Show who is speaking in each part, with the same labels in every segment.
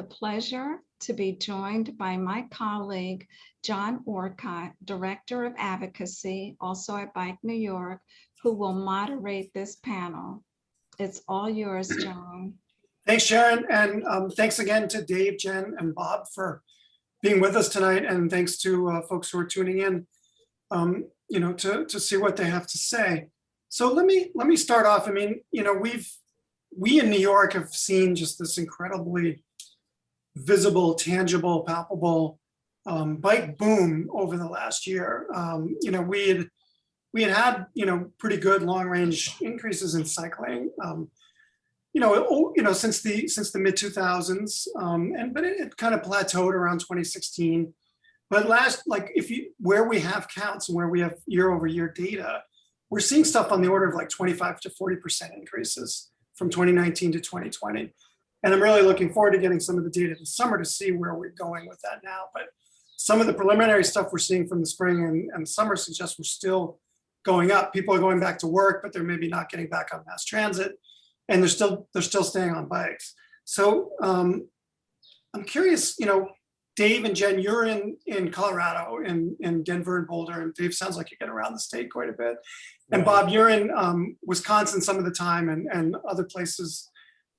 Speaker 1: pleasure to be joined by my colleague, John Orcott, Director of Advocacy, also at Bike New York, who will moderate this panel. It's all yours, John.
Speaker 2: Thanks, Sharon, and thanks again to Dave, Jen, and Bob for being with us tonight, and thanks to folks who are tuning in, to see what they have to say. So let me start off. I mean, we in New York have seen just this incredibly visible, tangible, palpable bike boom over the last year. We had pretty good long range increases in cycling. Since the mid 2000s, but it kind of plateaued around 2016. But where we have counts and where we have year over year data, we're seeing stuff on the order of like 25 to 40% increases from 2019 to 2020. And I'm really looking forward to getting some of the data this summer to see where we're going with that now. But some of the preliminary stuff we're seeing from the spring and summer suggests we're still going up. People are going back to work, but they're maybe not getting back on mass transit, and they're still staying on bikes. So I'm curious, Dave and Jen, you're in Colorado, in Denver and Boulder, and Dave sounds like you get around the state quite a bit. And Bob, you're in Wisconsin some of the time, and other places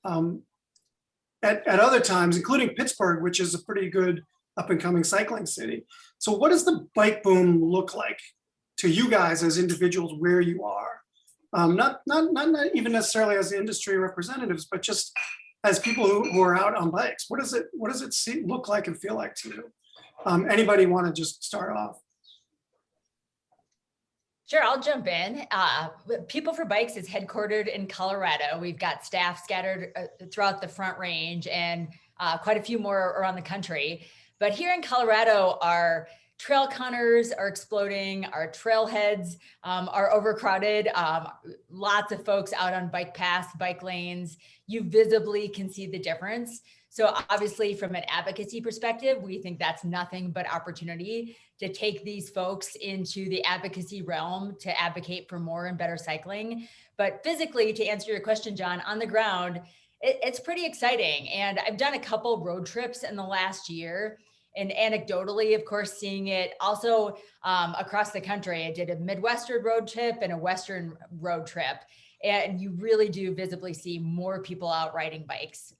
Speaker 2: at other times, including Pittsburgh, which is a pretty good up and coming cycling city. So what does the bike boom look like to you guys as individuals where you are? Not even necessarily as industry representatives, but just as people who are out on bikes. What does it look like and feel like to you? Anybody want to just start off?
Speaker 3: Sure, I'll jump in. People for Bikes is headquartered in Colorado. We've got staff scattered throughout the Front Range and quite a few more around the country. But here in Colorado, our trail counters are exploding. Our trailheads are overcrowded. Lots of folks out on bike paths, bike lanes. You visibly can see the difference. So obviously from an advocacy perspective, we think that's nothing but opportunity to take these folks into the advocacy realm to advocate for more and better cycling. But physically, to answer your question, John, on the ground, it's pretty exciting. And I've done a couple road trips in the last year. And anecdotally, of course, seeing it also across the country. I did a Midwestern road trip and a Western road trip. And you really do visibly see more people out riding bikes.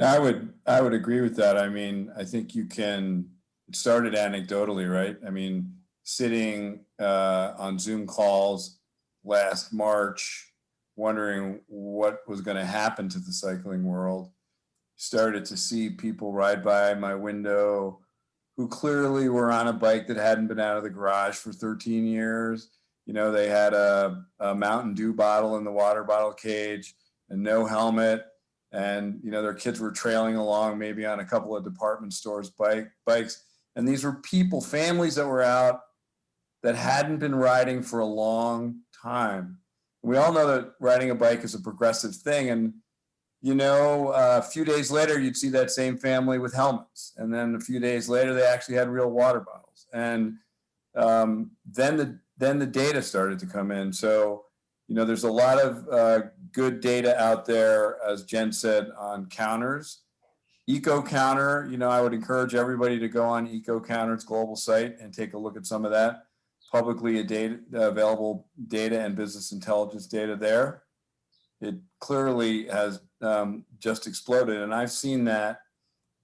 Speaker 4: I would agree with that. I mean, I think you can, it started anecdotally, right? I mean, sitting on Zoom calls last March, wondering what was going to happen to the cycling world, started to see people ride by my window who clearly were on a bike that hadn't been out of the garage for 13 years. They had a Mountain Dew bottle in the water bottle cage and no helmet. And, their kids were trailing along maybe on a couple of department stores bikes. And these were people, families that were out that hadn't been riding for a long time. We all know that riding a bike is a progressive thing. And, a few days later, you'd see that same family with helmets. And then a few days later, they actually had real water bottles. And then the data started to come in. So, there's a lot of good data out there, as Jen said, on counters. Eco Counter, I would encourage everybody to go on Eco Counter's global site and take a look at some of that publicly available data and business intelligence data there. It clearly has just exploded. And I've seen that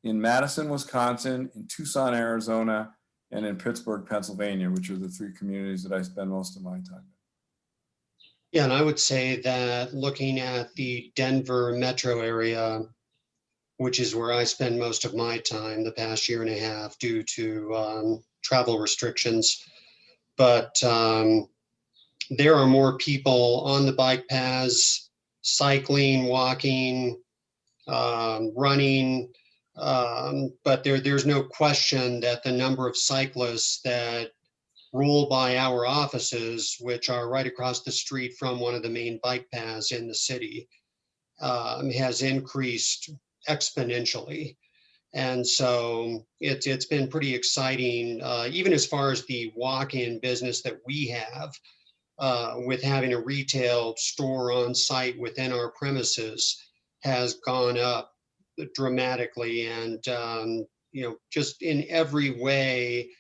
Speaker 4: in Madison, Wisconsin, in Tucson, Arizona, and in Pittsburgh, Pennsylvania, which are the three communities that I spend most of my time in.
Speaker 5: Yeah, and I would say that looking at the Denver metro area, which is where I spend most of my time the past year and a half due to travel restrictions, but there are more people on the bike paths, cycling, walking, running, but there's no question that the number of cyclists that roll by our offices, which are right across the street from one of the main bike paths in the city, has increased exponentially. And so it's been pretty exciting, even as far as the walk-in business that we have, with having a retail store on site within our premises has gone up dramatically, and just in every way,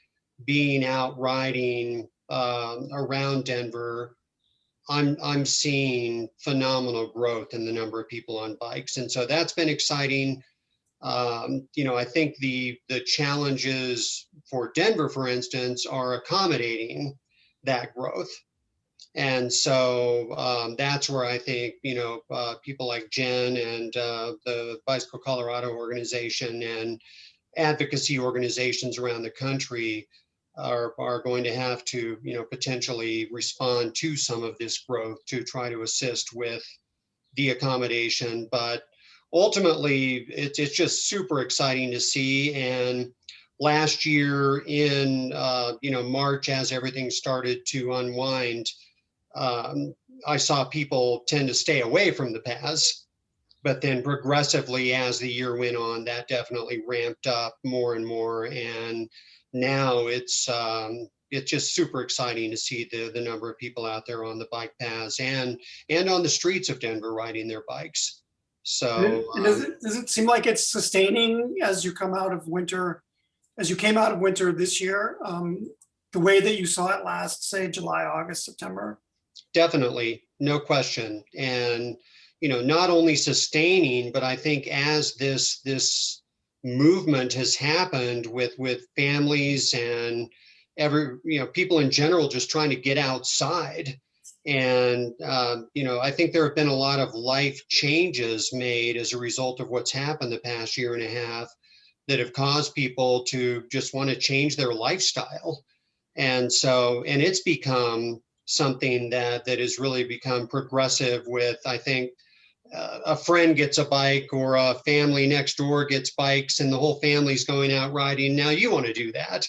Speaker 5: being out riding around Denver, I'm seeing phenomenal growth in the number of people on bikes, and so that's been exciting. I think the challenges for Denver, for instance, are accommodating that growth. And so that's where I think, people like Jenn and the Bicycle Colorado organization and advocacy organizations around the country are going to have to, potentially respond to some of this growth to try to assist with the accommodation. But ultimately, it's just super exciting to see. And last year in, March, as everything started to unwind, I saw people tend to stay away from the paths, but then progressively as the year went on, that definitely ramped up more and more. And now it's just super exciting to see the number of people out there on the bike paths and on the streets of Denver riding their bikes. So
Speaker 2: And does it seem like it's sustaining as you come out of winter, as you came out of winter this year, the way that you saw it last, say, July, August, September?
Speaker 5: definitely, no question. And, not only sustaining, but I think as this movement has happened with families and people in general just trying to get outside. And, I think there have been a lot of life changes made as a result of what's happened the past year and a half that have caused people to just want to change their lifestyle. And so, and it's become something that has really become progressive with, I think, a friend gets a bike or a family next door gets bikes and the whole family's going out riding. Now you want to do that.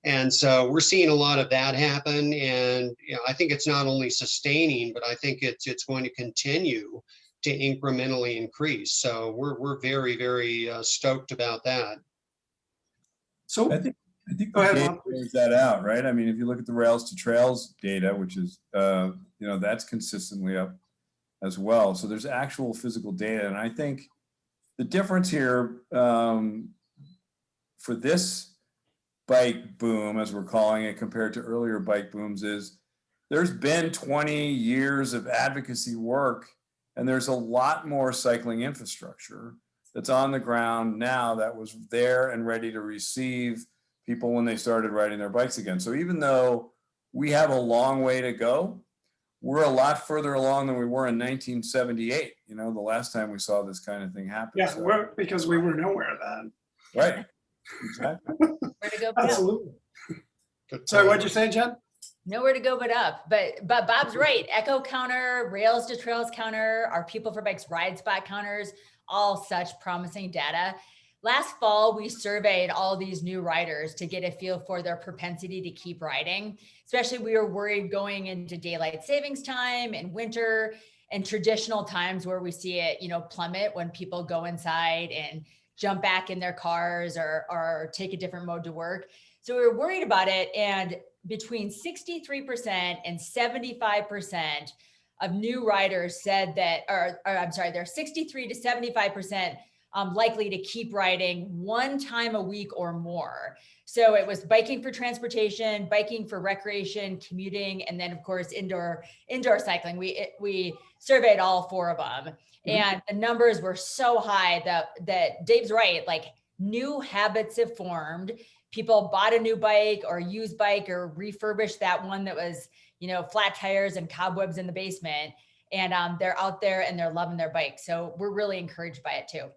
Speaker 5: And so we're seeing a lot of that happen. And I think it's not only sustaining, but I think it's going to continue to incrementally increase. So we're very, very stoked about that.
Speaker 2: So
Speaker 4: I think
Speaker 2: Go
Speaker 4: the
Speaker 2: ahead,
Speaker 4: data
Speaker 2: Bob, please.
Speaker 4: bears that out, right? I mean, if you look at the Rails to Trails data, which is, that's consistently up as well. So there's actual physical data. And I think the difference here for this bike boom, as we're calling it, compared to earlier bike booms is there's been 20 years of advocacy work, and there's a lot more cycling infrastructure that's on the ground now that was there and ready to receive people when they started riding their bikes again. So even though we have a long way to go, we're a lot further along than we were in 1978, the last time we saw this kind of thing happen.
Speaker 2: Yeah,
Speaker 4: So,
Speaker 2: because we were nowhere then.
Speaker 4: right, exactly.
Speaker 3: Where to go but up?
Speaker 2: Absolutely. Sorry, what'd you say, Jen?
Speaker 3: Nowhere to go but up. But Bob's right. Echo counter, Rails to Trails counter, our People for Bikes ride spot counters, all such promising data. Last fall, we surveyed all these new riders to get a feel for their propensity to keep riding. Especially, we were worried going into daylight savings time and winter and traditional times where we see it, plummet when people go inside and jump back in their cars or take a different mode to work. So we were worried about it. And between 63% and 75% of new riders said that, they're 63 to 75% likely to keep riding one time a week or more. So it was biking for transportation, biking for recreation, commuting, and then of course indoor cycling. We surveyed all four of them, and the numbers were so high that Dave's right. Like, new habits have formed. People bought a new bike or used bike or refurbished that one that was, flat tires and cobwebs in the basement, and they're out there and they're loving their bike. So we're really encouraged by it too.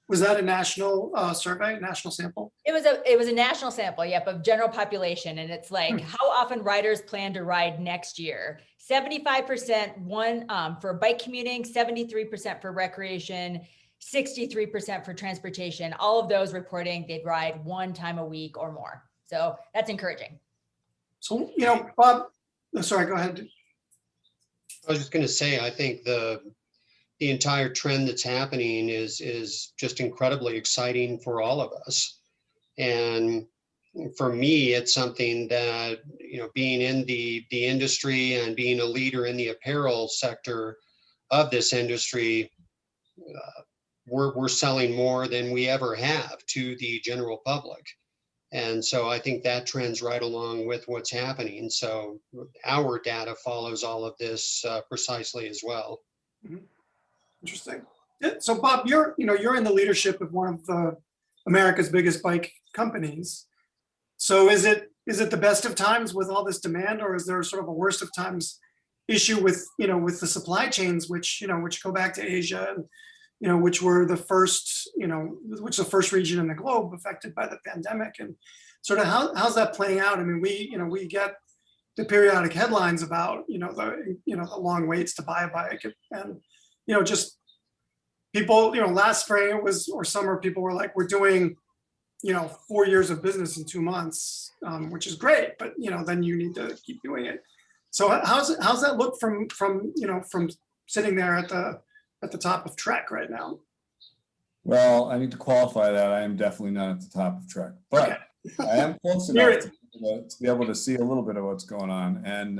Speaker 2: Was that a national survey, national sample?
Speaker 3: It was a national sample, yep, of general population. And it's like, how often riders plan to ride next year? 75% for bike commuting, 73% for recreation, 63% for transportation. All of those reporting they'd ride one time a week or more. So that's encouraging.
Speaker 2: So, Bob, sorry, go ahead.
Speaker 5: I was just going to say, I think the entire trend that's happening is just incredibly exciting for all of us. And for me, it's something that, being in the industry and being a leader in the apparel sector of this industry, we're selling more than we ever have to the general public. And so I think that trends right along with what's happening. So our data follows all of this precisely as well.
Speaker 2: Interesting. Yeah, so Bob, you're in the leadership of one of the America's biggest bike companies. So is it the best of times with all this demand, or is there sort of a worst of times issue with with the supply chains, which go back to Asia, and which were the first, which the first region in the globe affected by the pandemic, and sort of how's that playing out? I mean, we get the periodic headlines about the long waits to buy a bike, and just people, last spring or summer, people were like, we're doing 4 years of business in 2 months, which is great, but then you need to keep doing it. So how's that look from sitting there at the top of Trek right now?
Speaker 4: Well, I need to qualify that. I am definitely not at the top of Trek, but
Speaker 2: Okay.
Speaker 4: I am close enough to be able to see a little bit of what's going on. And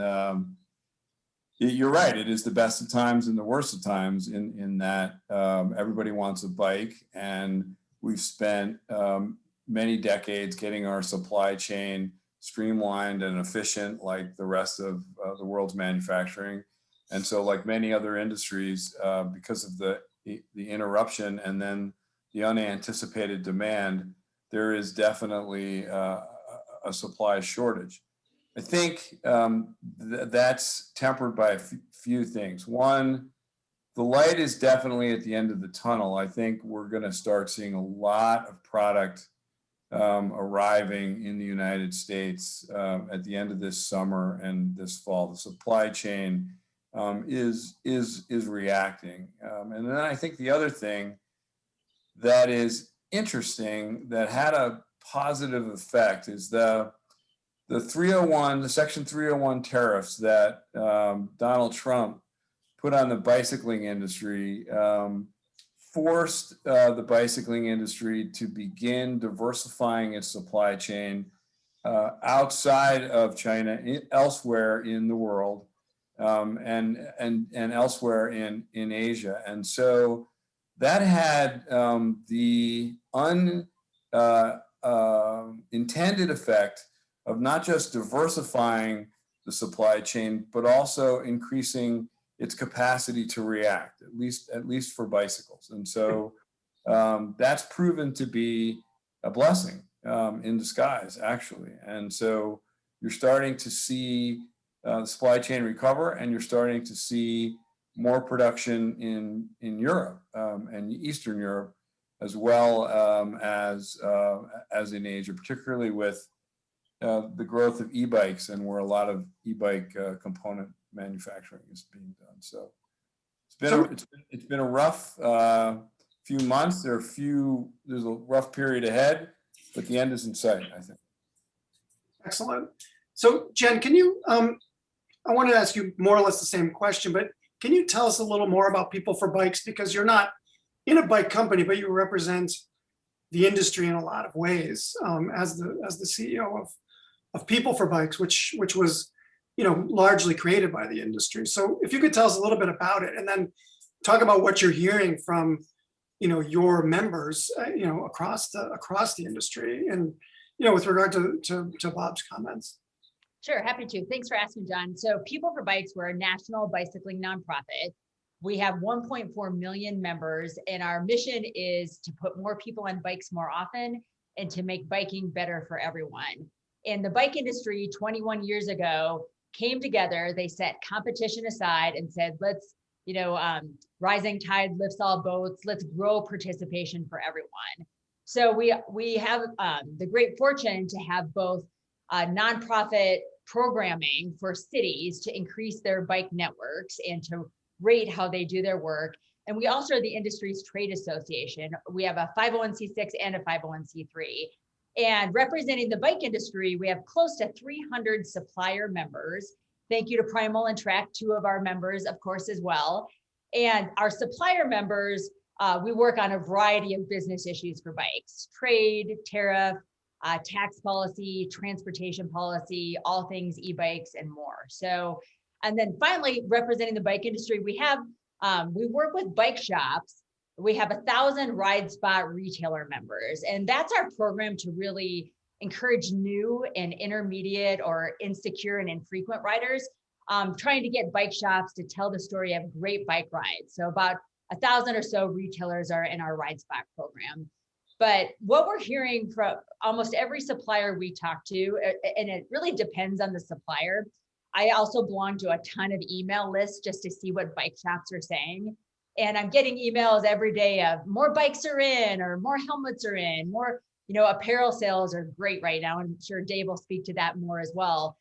Speaker 4: you're right. It is the best of times and the worst of times in that everybody wants a bike, and we've spent many decades getting our supply chain streamlined and efficient, like the rest of the world's manufacturing. And so, like many other industries, because of the interruption and then the unanticipated demand, there is definitely a supply shortage. I think that's tempered by a few things. One, the light is definitely at the end of the tunnel. I think we're going to start seeing a lot of product arriving in the United States at the end of this summer and this fall. The supply chain is reacting, and then I think the other thing that is interesting that had a positive effect is the 301, the Section 301 tariffs that Donald Trump put on the bicycling industry forced the bicycling industry to begin diversifying its supply chain outside of China, elsewhere in the world, and elsewhere in Asia. And so that had the intended effect of not just diversifying the supply chain, but also increasing its capacity to react, at least for bicycles. And so that's proven to be a blessing in disguise, actually. And so you're starting to see the supply chain recover, and you're starting to see more production in Europe and Eastern Europe, as well as in Asia, particularly with the growth of e-bikes, and where a lot of e-bike component manufacturing is being done. So it's been a rough few months. There's a rough period ahead, but the end is in sight, I think.
Speaker 2: Excellent. So Jenn, can you, I wanted to ask you more or less the same question, but can you tell us a little more about People for Bikes? Because you're not in a bike company, but you represent the industry in a lot of ways as the CEO of People for Bikes, which was largely created by the industry. So if you could tell us a little bit about it, and then talk about what you're hearing from your members across the industry, and with regard to Bob's comments.
Speaker 3: Sure, happy to. Thanks for asking, John. So People for Bikes, we're a national bicycling nonprofit. We have 1.4 million members, and our mission is to put more people on bikes more often and to make biking better for everyone. And the bike industry 21 years ago came together. They set competition aside and said, let's, rising tide lifts all boats. Let's grow participation for everyone. So we have the great fortune to have both nonprofit programming for cities to increase their bike networks and to rate how they do their work. And we also are the industry's trade association. We have a 501c6 and a 501c3. And representing the bike industry, we have close to 300 supplier members. Thank you to Primal and Track, two of our members, of course, as well. And our supplier members, we work on a variety of business issues for bikes: trade, tariff, tax policy, transportation policy, all things e-bikes, and more. So, and then finally, representing the bike industry, we work with bike shops we have 1,000 Ride Spot retailer members, and that's our program to really encourage new and intermediate or insecure and infrequent riders, trying to get bike shops to tell the story of great bike rides. So about 1,000 or so retailers are in our Ride Spot program. But what we're hearing from almost every supplier we talk to, and it really depends on the supplier. I also belong to a ton of email lists just to see what bike shops are saying. And I'm getting emails every day of more bikes are in, or more helmets are in, more, apparel sales are great right now. I'm sure Dave will speak to that more as well.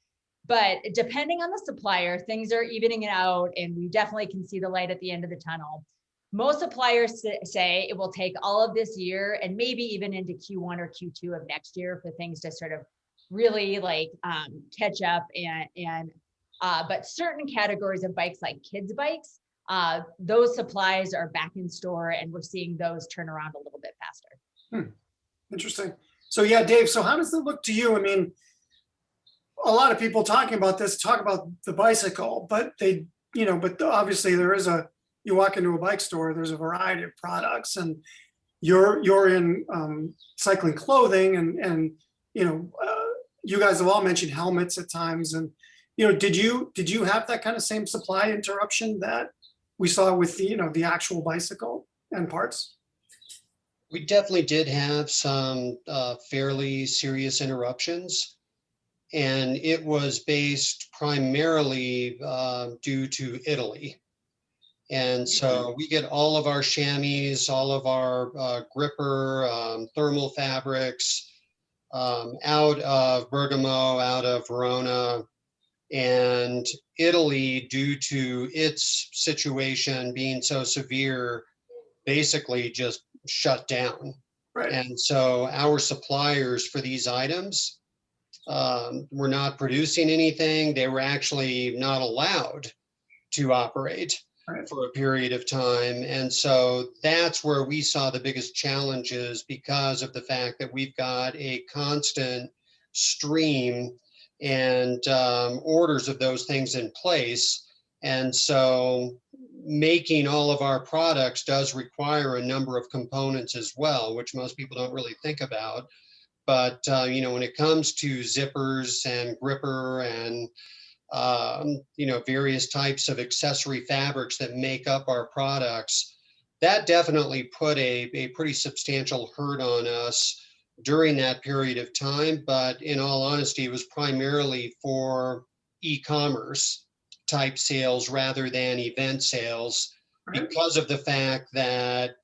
Speaker 3: But depending on the supplier, things are evening out, and we definitely can see the light at the end of the tunnel. Most suppliers say it will take all of this year and maybe even into Q1 or Q2 of next year for things to sort of really catch up. But certain categories of bikes, like kids bikes, those supplies are back in store, and we're seeing those turn around a little bit faster.
Speaker 2: Interesting. So yeah, Dave, so how does it look to you? I mean, a lot of people talking about this talk about the bicycle, but but obviously you walk into a bike store, there's a variety of products, and you're in cycling clothing, and you guys have all mentioned helmets at times, and did you have that kind of same supply interruption that we saw with the actual bicycle and parts?
Speaker 5: We definitely did have some fairly serious interruptions, and it was based primarily due to Italy. And so we get all of our chamois, all of our gripper, thermal fabrics out of Bergamo, out of Verona, and Italy, due to its situation being so severe, basically just shut down.
Speaker 2: Right.
Speaker 5: And so our suppliers for these items were not producing anything. They were actually not allowed to operate for a period of time. And so that's where we saw the biggest challenges, because of the fact that we've got a constant stream and orders of those things in place. And so making all of our products does require a number of components as well, which most people don't really think about. But when it comes to zippers and gripper and various types of accessory fabrics that make up our products, that definitely put a pretty substantial hurt on us during that period of time. But in all honesty, it was primarily for e-commerce type sales rather than event sales, because of the fact that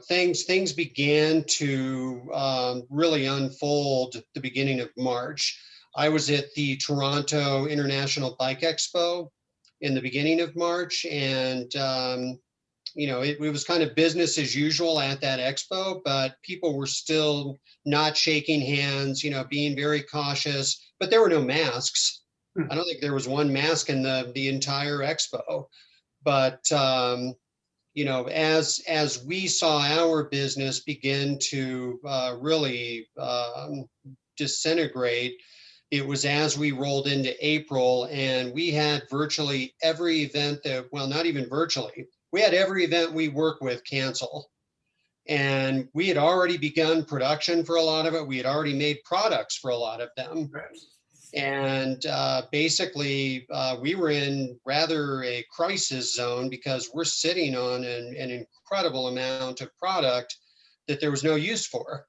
Speaker 5: things began to really unfold at the beginning of March. I was at the Toronto International Bike Expo in the beginning of March, and it was kind of business as usual at that expo, but people were still not shaking hands, being very cautious, but there were no masks. I don't think there was one mask in the entire expo. But as we saw our business begin to really disintegrate, it was as we rolled into April, and we had virtually every event not even virtually, we had every event we work with cancel. And we had already begun production for a lot of it. We had already made products for a lot of them. And basically, we were in rather a crisis zone, because we're sitting on an incredible amount of product that there was no use for.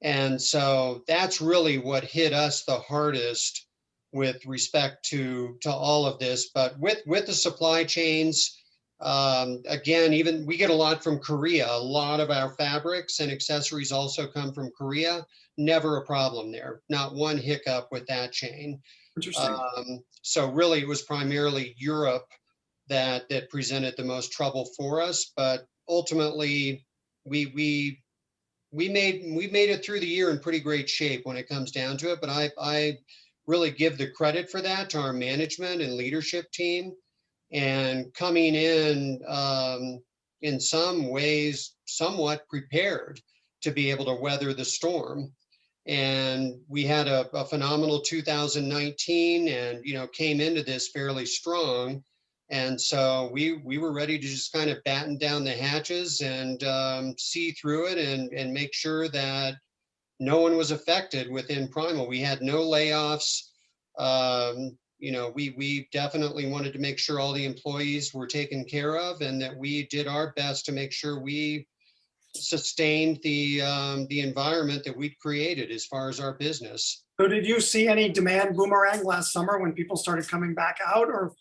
Speaker 5: And so that's really what hit us the hardest with respect to all of this. But with the supply chains, again, even we get a lot from Korea. A lot of our fabrics and accessories also come from Korea. Never a problem there. Not one hiccup with that chain.
Speaker 2: Interesting.
Speaker 5: So really, it was primarily Europe that presented the most trouble for us. But ultimately, we made it through the year in pretty great shape when it comes down to it. But I really give the credit for that to our management and leadership team, and coming in some ways somewhat prepared to be able to weather the storm. And we had a phenomenal 2019, and came into this fairly strong. And so we were ready to just kind of batten down the hatches and see through it and make sure that no one was affected within Primal. We had no layoffs. We definitely wanted to make sure all the employees were taken care of and that we did our best to make sure we sustained the environment that we'd created as far as our business.
Speaker 2: So did you see any demand boomerang last summer when people started coming back out, or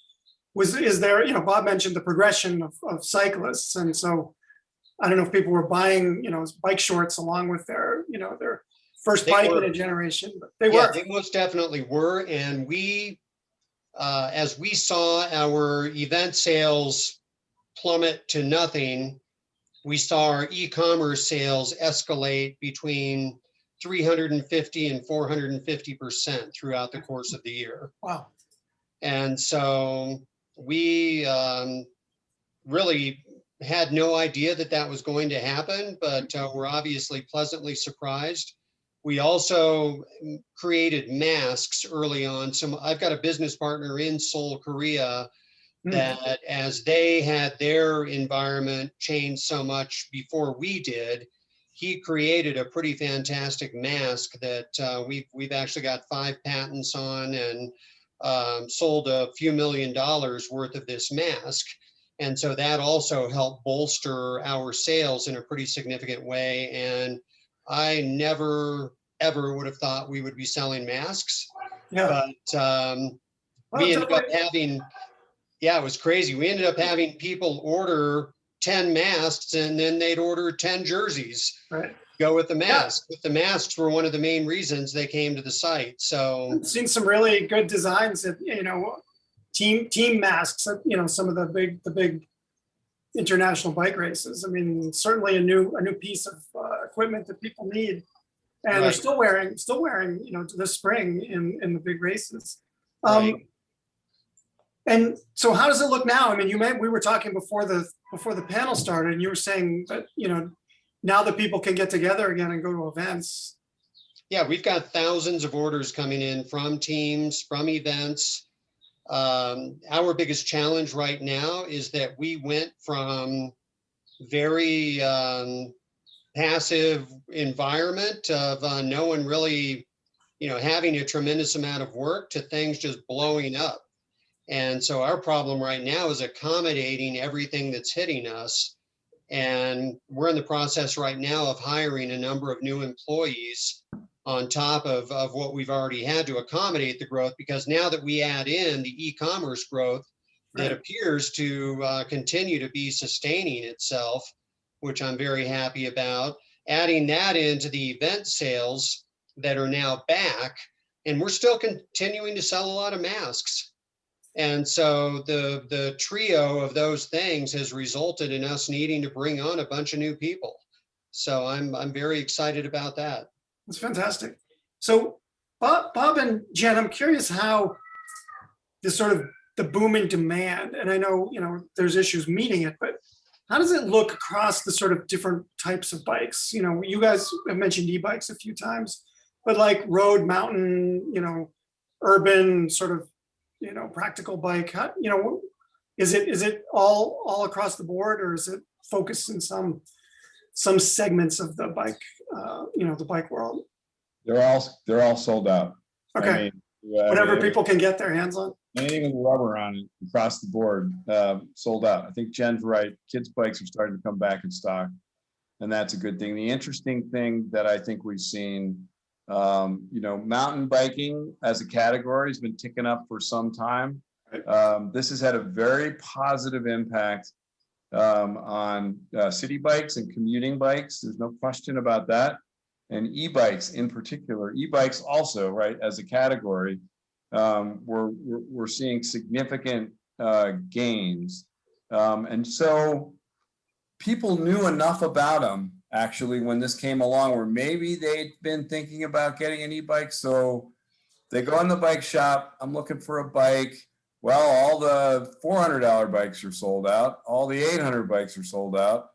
Speaker 2: is there, Bob mentioned the progression of cyclists, and so I don't know if people were buying, bike shorts along with their first
Speaker 5: They
Speaker 2: bike
Speaker 5: were.
Speaker 2: in a generation, but they
Speaker 5: Yeah,
Speaker 2: were.
Speaker 5: they most definitely were. And we, as we saw our event sales plummet to nothing, we saw our e-commerce sales escalate between 350 and 450% throughout the course of the year.
Speaker 2: Wow.
Speaker 5: And so we really had no idea that that was going to happen, but we're obviously pleasantly surprised. We also created masks early on. I've got a business partner in Seoul, Korea, that as they had their environment change so much before we did, he created a pretty fantastic mask that we've actually got 5 patents on and sold a few $1 million worth of this mask. And so that also helped bolster our sales in a pretty significant way. And I never, ever would have thought we would be selling masks,
Speaker 2: Yeah.
Speaker 5: but we ended up having, it was crazy. We ended up having people order 10 masks and then they'd order 10 jerseys.
Speaker 2: Right.
Speaker 5: Go with the mask. But the masks were one of the main reasons they came to the site. So
Speaker 2: I've seen some really good designs that, team masks at, some of the big international bike races. I mean, certainly a new piece of equipment that people need, and they're still wearing, this spring in the big races.
Speaker 5: Right.
Speaker 2: And so how does it look now? I mean, we were talking before the panel started, and you were saying that, now that people can get together again and go to events.
Speaker 5: Yeah, we've got thousands of orders coming in from teams, from events. Our biggest challenge right now is that we went from very passive environment of no one really, having a tremendous amount of work to things just blowing up. And so our problem right now is accommodating everything that's hitting us. And we're in the process right now of hiring a number of new employees on top of what we've already had to accommodate the growth, because now that we add in the e-commerce growth that appears to continue to be sustaining itself, which I'm very happy about, adding that into the event sales that are now back, and we're still continuing to sell a lot of masks. And so the trio of those things has resulted in us needing to bring on a bunch of new people. So I'm very excited about that.
Speaker 2: That's fantastic. So Bob and Jen, I'm curious how this sort of the boom in demand, and I know, there's issues meeting it, but how does it look across the sort of different types of bikes? You guys have mentioned e-bikes a few times, but like road, mountain, urban sort of, practical bike, how, is it all across the board, or is it focused in some segments of the bike, the bike world?
Speaker 4: They're all sold out.
Speaker 2: Okay.
Speaker 4: I mean,
Speaker 2: Whatever people can get their hands on.
Speaker 4: anything with rubber on it across the board, sold out. I think Jen's right. Kids' bikes are starting to come back in stock, and that's a good thing. The interesting thing that I think we've seen, mountain biking as a category has been ticking up for some time. This has had a very positive impact on city bikes and commuting bikes. There's no question about that. And e-bikes in particular, e-bikes also, right, as a category, we're seeing significant gains. And so people knew enough about them actually when this came along, where maybe they'd been thinking about getting an e-bike. So they go in the bike shop, I'm looking for a bike. Well, all the $400 bikes are sold out. All the $800 bikes are sold out.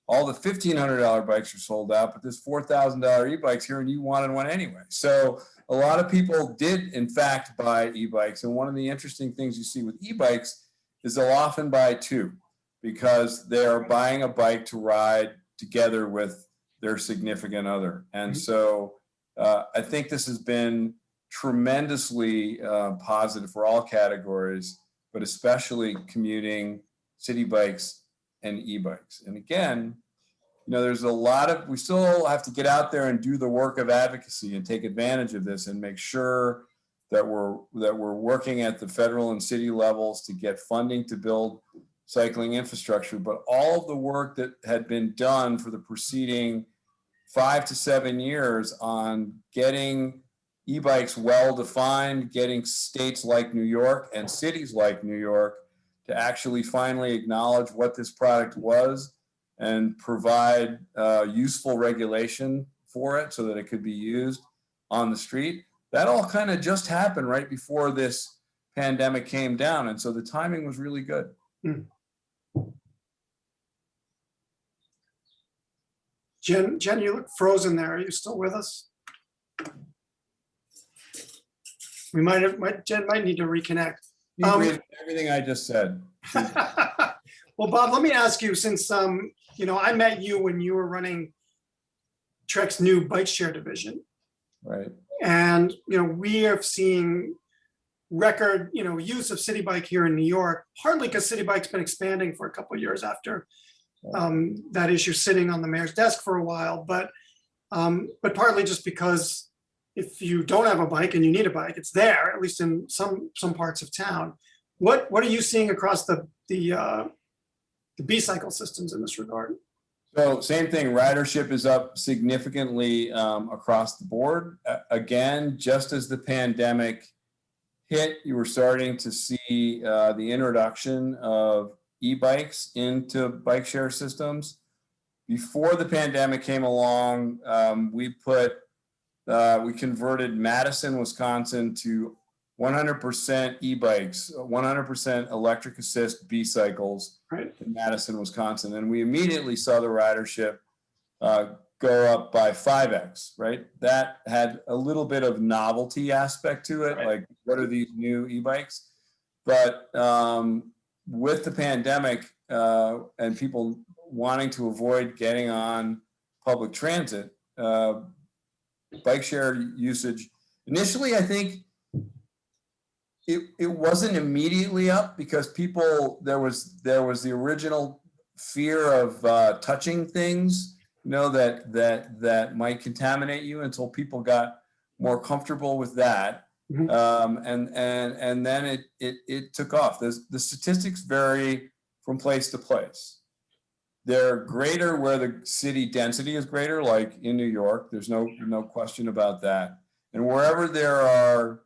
Speaker 4: All the $1,500 bikes are sold out, but there's $4,000 e-bikes here and you wanted one anyway. So a lot of people did in fact buy e-bikes. And one of the interesting things you see with e-bikes is they'll often buy two because they are buying a bike to ride together with their significant other. And so I think this has been tremendously positive for all categories, but especially commuting, city bikes, and e-bikes. And again, there's a lot of, we still have to get out there and do the work of advocacy and take advantage of this and make sure that we're working at the federal and city levels to get funding to build cycling infrastructure. But all of the work that had been done for the preceding 5 to 7 years on getting e-bikes well defined, getting states like New York and cities like New York to actually finally acknowledge what this product was and provide useful regulation for it so that it could be used on the street. That all kind of just happened right before this pandemic came down. And so the timing was really good.
Speaker 2: Jenn, you look frozen there. Are you still with us? We Jenn might need to reconnect.
Speaker 4: You agree with everything I just said.
Speaker 2: Well, Bob, let me ask you, since I met you when you were running Trek's new bike share division.
Speaker 4: Right.
Speaker 2: And we have seen record use of City Bike here in New York, partly because City Bike's been expanding for a couple of years after that issue sitting on the mayor's desk for a while, but partly just because if you don't have a bike and you need a bike, it's there, at least in some parts of town. What are you seeing across the B-cycle systems in this regard?
Speaker 4: So same thing, ridership is up significantly across the board. Again, just as the pandemic hit, you were starting to see the introduction of e-bikes into bike share systems. Before the pandemic came along, we converted Madison, Wisconsin to 100% e-bikes, 100% electric assist B-cycles in Madison, Wisconsin. And we immediately saw the ridership go up by 5x, right? That had a little bit of novelty aspect to it, like what are these new e-bikes? But with the pandemic and people wanting to avoid getting on public transit, bike share usage, initially, I think it wasn't immediately up because there was the original fear of touching things, that might contaminate you until people got more comfortable with that. And then it took off. The statistics vary from place to place. They're greater where the city density is greater, like in New York. There's no question about that. And wherever there are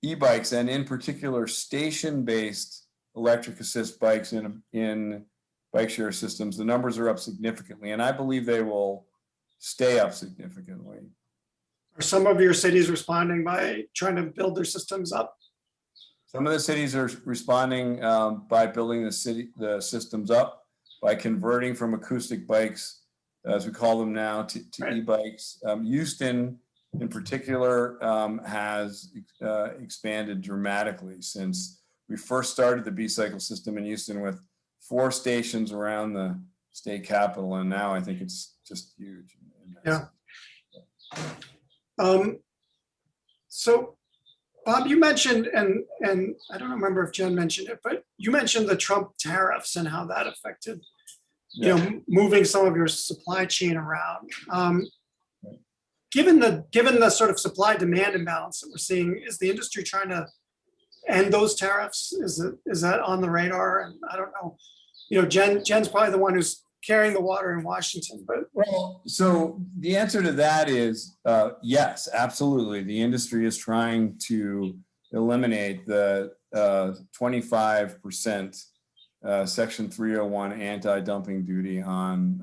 Speaker 4: e-bikes, and in particular station-based electric assist bikes in bike share systems, the numbers are up significantly, and I believe they will stay up significantly.
Speaker 2: Are some of your cities responding by trying to build their systems up?
Speaker 4: Some of the cities are responding by building the systems up, by converting from acoustic bikes, as we call them now, to e-bikes. Houston, in particular, has expanded dramatically since we first started the B-cycle system in Houston with 4 stations around the state capitol, and now I think it's just huge.
Speaker 2: Yeah. So, Bob, you mentioned, and I don't remember if Jenn mentioned it, but you mentioned the Trump tariffs and how that affected, moving some of your supply chain around. Given the sort of supply demand imbalance that we're seeing, is the industry trying to end those tariffs? Is that on the radar? And I don't know, Jenn's probably the one who's carrying the water in Washington, but.
Speaker 4: Well, so the answer to that is yes, absolutely. The industry is trying to eliminate the 25% Section 301 anti-dumping duty on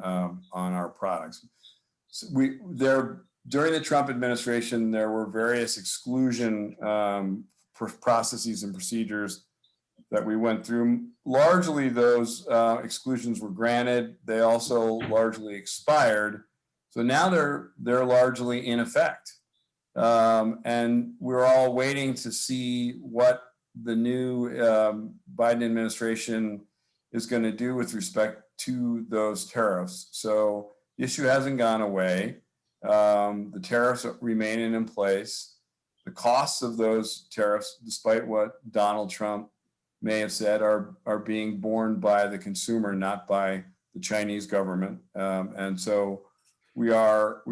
Speaker 4: our products. So during the Trump administration, there were various exclusion processes and procedures that we went through. Largely, those exclusions were granted. They also largely expired. So now they're largely in effect. And we're all waiting to see what the new Biden administration is going to do with respect to those tariffs. So the issue hasn't gone away. The tariffs remaining in place. The costs of those tariffs, despite what Donald Trump may have said, are being borne by the consumer, not by the Chinese government. And so we are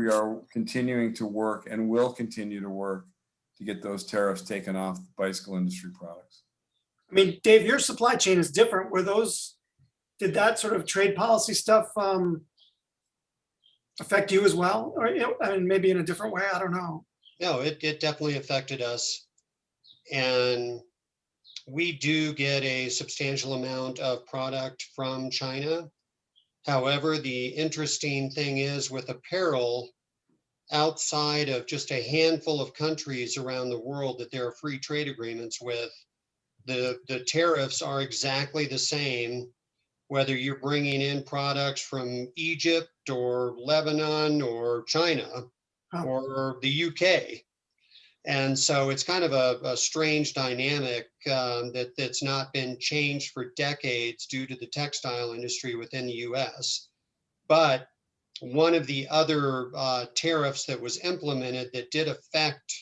Speaker 4: continuing to work and will continue to work to get those tariffs taken off bicycle industry products.
Speaker 2: I mean, Dave, your supply chain is different. Did that sort of trade policy stuff affect you as well? Or, I mean, maybe in a different way, I don't know.
Speaker 5: No, it definitely affected us. And we do get a substantial amount of product from China. However, the interesting thing is with apparel, outside of just a handful of countries around the world that there are free trade agreements with, the tariffs are exactly the same, whether you're bringing in products from Egypt or Lebanon or China or the UK. And so it's kind of a strange dynamic that's not been changed for decades due to the textile industry within the US. But one of the other tariffs that was implemented that did affect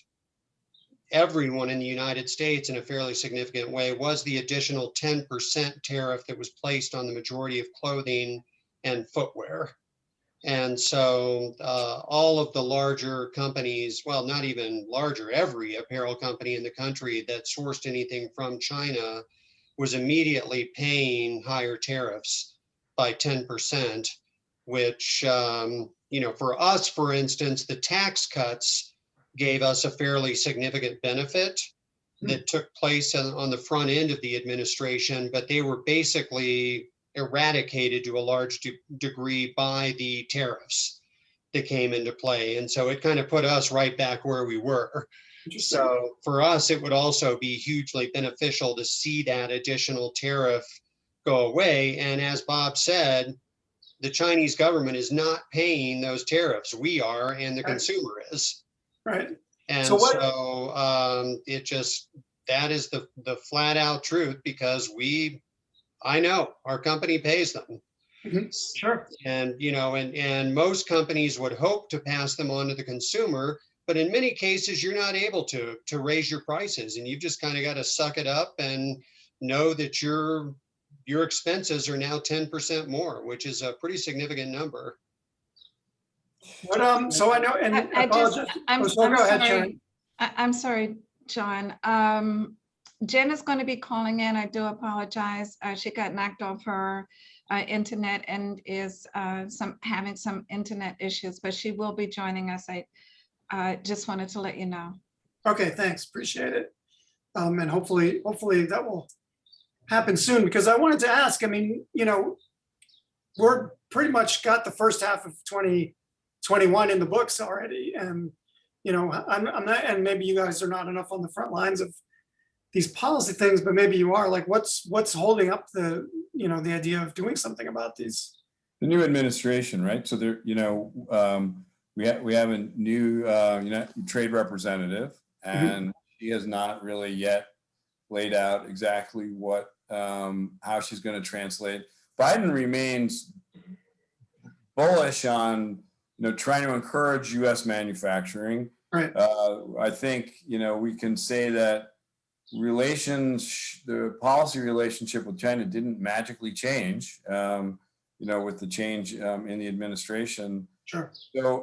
Speaker 5: everyone in the United States in a fairly significant way was the additional 10% tariff that was placed on the majority of clothing and footwear. And so all of the larger companies, well, not even larger, every apparel company in the country that sourced anything from China was immediately paying higher tariffs by 10%, which, for us, for instance, the tax cuts gave us a fairly significant benefit that took place on the front end of the administration, but they were basically eradicated to a large degree by the tariffs that came into play. And so it kind of put us right back where we were. So for us, it would also be hugely beneficial to see that additional tariff go away. And as Bob said, the Chinese government is not paying those tariffs. We are, and the consumer is.
Speaker 2: Right.
Speaker 5: And that is the flat out truth, because I know our company pays them.
Speaker 2: Mm-hmm. Sure.
Speaker 5: And, and most companies would hope to pass them on to the consumer, but in many cases, you're not able to raise your prices, and you've just kind of got to suck it up and know that your expenses are now 10% more, which is a pretty significant number.
Speaker 2: But so I know, and
Speaker 1: I'm sorry, John. Jen is going to be calling in. I do apologize. She got knocked off her internet and is having some internet issues, but she will be joining us. I just wanted to let you know.
Speaker 2: Okay, thanks. Appreciate it. And hopefully that will happen soon, because I wanted to ask, I mean, we're pretty much got the first half of 2021 in the books already. And, I'm not, and maybe you guys are not enough on the front lines of these policy things, but maybe you are. Like, what's holding up the idea of doing something about these?
Speaker 4: The new administration, right? So there, we have a new trade representative, and she has not really yet laid out exactly what how she's going to translate. Biden remains bullish on trying to encourage U.S. manufacturing.
Speaker 2: Right.
Speaker 4: I think we can say that the policy relationship with China didn't magically change. With the change in the administration.
Speaker 2: Sure.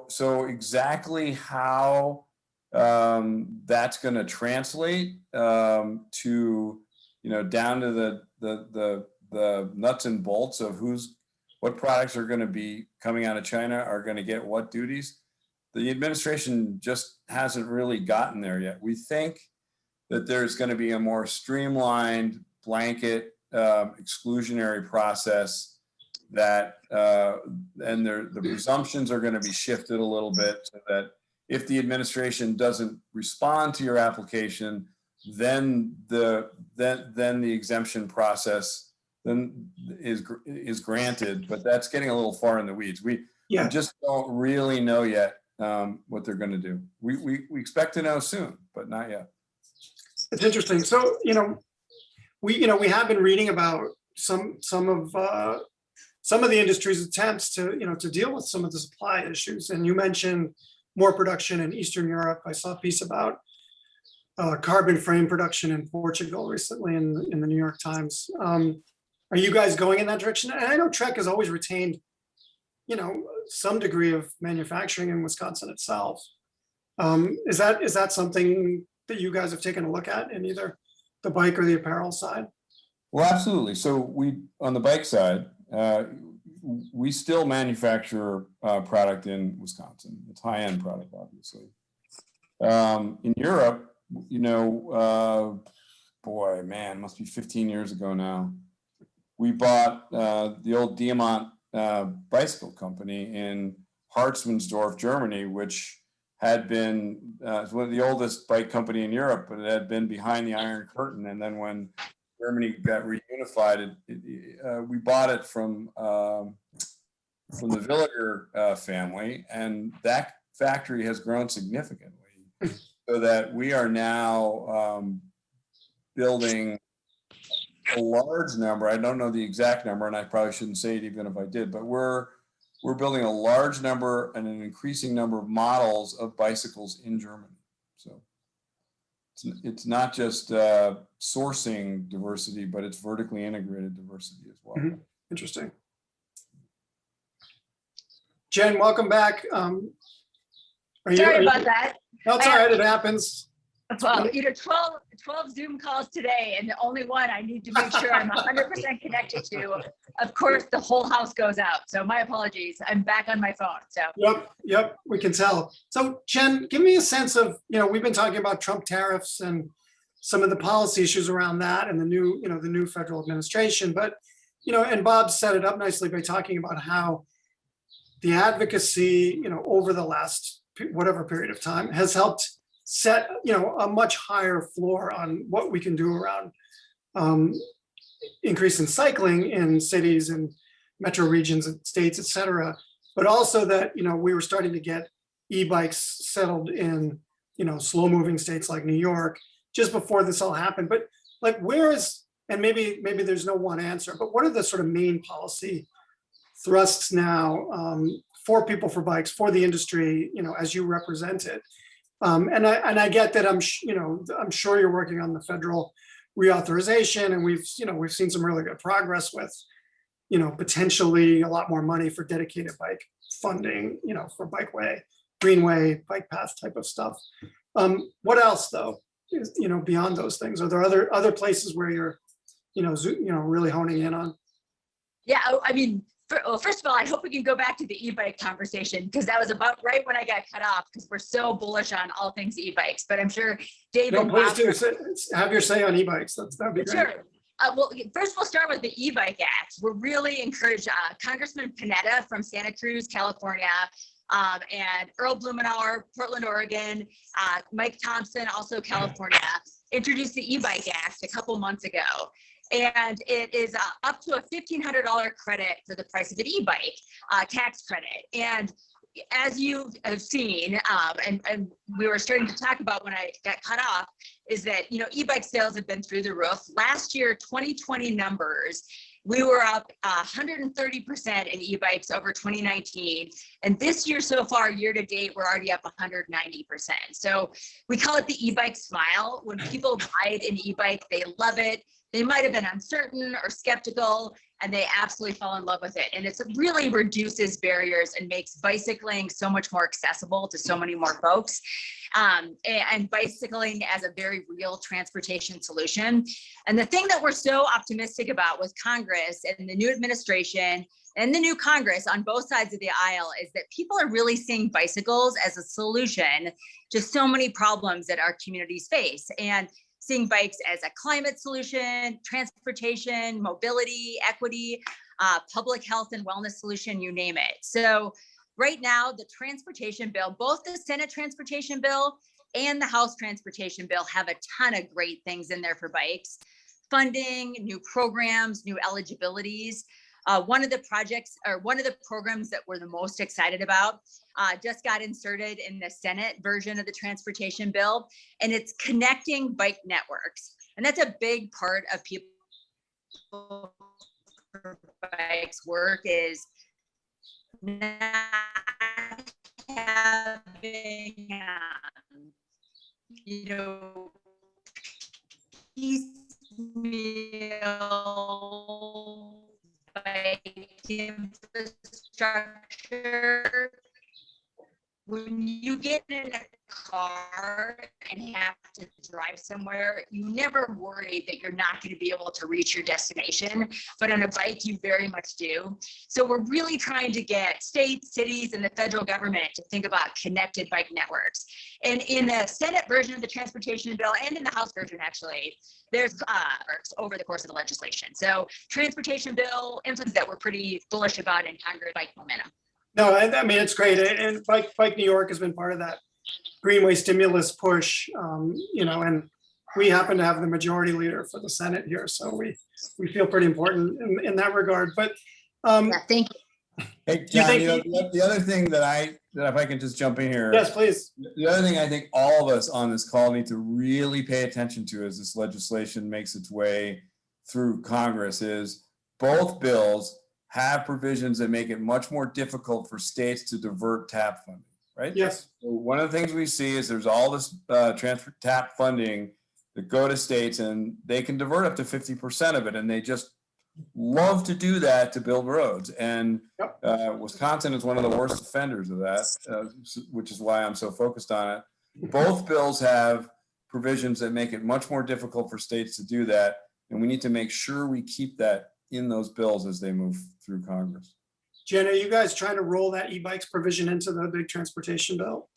Speaker 4: So exactly how that's going to translate to down to the nuts and bolts of what products are going to be coming out of China, are going to get what duties. The administration just hasn't really gotten there yet. We think that there's going to be a more streamlined blanket exclusionary process that and the presumptions are going to be shifted a little bit, so that if the administration doesn't respond to your application, then the exemption process is granted. But that's getting a little far in the weeds. We just don't really know yet what they're going to do. We expect to know soon, but not yet.
Speaker 2: It's interesting. So we have been reading about some of the industry's attempts to deal with some of the supply issues. And you mentioned more production in Eastern Europe. I saw a piece about carbon frame production in Portugal recently in the New York Times. Are you guys going in that direction? And I know Trek has always retained, some degree of manufacturing in Wisconsin itself. Is that something that you guys have taken a look at in either the bike or the apparel side?
Speaker 4: Well, absolutely. So on the bike side, we still manufacture product in Wisconsin. It's high-end product, obviously. In Europe, boy, man, must be 15 years ago now. We bought the old Diamant bicycle company in Hartmannsdorf, Germany, which had been one of the oldest bike company in Europe, but it had been behind the Iron Curtain. And then when Germany got reunified, we bought it from the Villiger family, and that factory has grown significantly, so that we are now building a large number. I don't know the exact number, and I probably shouldn't say it even if I did, but we're building a large number and an increasing number of models of bicycles in Germany. So it's not just sourcing diversity, but it's vertically integrated diversity as well.
Speaker 2: Mm-hmm. Interesting. Jen, welcome back.
Speaker 6: Sorry about that.
Speaker 2: No, it's all right. It happens.
Speaker 6: Well, 12 Zoom calls today, and the only one I need to make sure I'm 100% connected to. Of course, the whole house goes out. So my apologies. I'm back on my phone. So.
Speaker 2: Yep, we can tell. So Jen, give me a sense of, we've been talking about Trump tariffs and some of the policy issues around that and the new federal administration. But, and Bob set it up nicely by talking about how the advocacy, over the last whatever period of time has helped set, a much higher floor on what we can do around increase in cycling in cities and metro regions and states, et cetera. But also that, we were starting to get e-bikes settled in, slow moving states like New York just before this all happened. But like, and maybe there's no one answer, but what are the sort of main policy thrusts now for People for Bikes, for the industry, as you represent it? And I get that I'm sure you're working on the federal reauthorization, and we've seen some really good progress with, potentially a lot more money for dedicated bike funding, for bikeway, greenway, bike path type of stuff. What else though, is, beyond those things? Are there other places where you're, really honing in on?
Speaker 6: Yeah, I mean, first of all, I hope we can go back to the e-bike conversation, because that was about right when I got cut off, because we're so bullish on all things e-bikes. But I'm sure Dave and
Speaker 2: please
Speaker 6: Bob
Speaker 2: do. Have your say on e-bikes. That'd be great.
Speaker 6: Sure. Well, first we'll start with the e-bike act. We're really encouraged. Congressman Panetta from Santa Cruz, California, and Earl Blumenauer, Portland, Oregon, Mike Thompson, also California, introduced the e-bike act a couple months ago. And it is up to a $1,500 credit for the price of an e-bike, tax credit. And as you have seen, and we were starting to talk about when I got cut off, is that, e-bike sales have been through the roof. Last year, 2020 numbers, we were up 130% in e-bikes over 2019. And this year so far, year to date, we're already up 190%. So we call it the e-bike smile. When people buy an e-bike, they love it. They might have been uncertain or skeptical, and they absolutely fall in love with it. And it really reduces barriers and makes bicycling so much more accessible to so many more folks. And bicycling as a very real transportation solution. And the thing that we're so optimistic about with Congress and the new administration and the new Congress on both sides of the aisle is that people are really seeing bicycles as a solution to so many problems that our communities face. And seeing bikes as a climate solution, transportation, mobility, equity, public health and wellness solution, you name it. So right now, the transportation bill, both the Senate transportation bill and the House transportation bill have a ton of great things in there for bikes. Funding, new programs, new eligibilities. One of the projects or one of the programs that we're the most excited about just got inserted in the Senate version of the transportation bill, and it's connecting bike networks. And that's a big part of people for bikes work, is not having, you know, piecemeal bike infrastructure. When you get in a car and have to drive somewhere, you never worry that you're not going to be able to reach your destination. But on a bike, you very much do. So we're really trying to get states, cities, and the federal government to think about connected bike networks. And in the Senate version of the transportation bill, and in the House version, actually, there's over the course of the legislation. So transportation bill influence that we're pretty bullish about in Congress, bike momentum.
Speaker 2: No, I mean, it's great. And Bike New York has been part of that Greenway stimulus push, you know, and we happen to have the majority leader for the Senate here. So we feel pretty important in that regard. But
Speaker 6: Yeah, thank you.
Speaker 4: Hey, John, you know, the other thing that if I can just jump in here.
Speaker 2: yes, please.
Speaker 4: The other thing I think all of us on this call need to really pay attention to as this legislation makes its way through Congress is both bills have provisions that make it much more difficult for states to divert TAP funding, right?
Speaker 2: Yes.
Speaker 4: So one of the things we see is there's all this transfer TAP funding that go to states and they can divert up to 50% of it. And they just love to do that to build roads. And Wisconsin is one of the worst offenders of that, which is why I'm so focused on it. Both bills have provisions that make it much more difficult for states to do that. And we need to make sure we keep that in those bills as they move through Congress.
Speaker 2: Jen, are you guys trying to roll that e-bikes provision into the big transportation bill?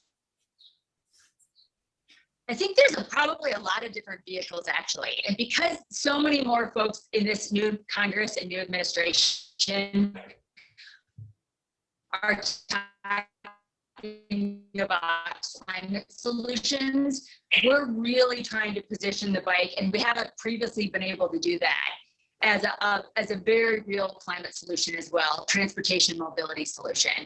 Speaker 6: I think there's probably a lot of different vehicles, actually. And because so many more folks in this new Congress and new administration are talking about climate solutions, we're really trying to position the bike, and we haven't previously been able to do that, as a very real climate solution as well, transportation mobility solution.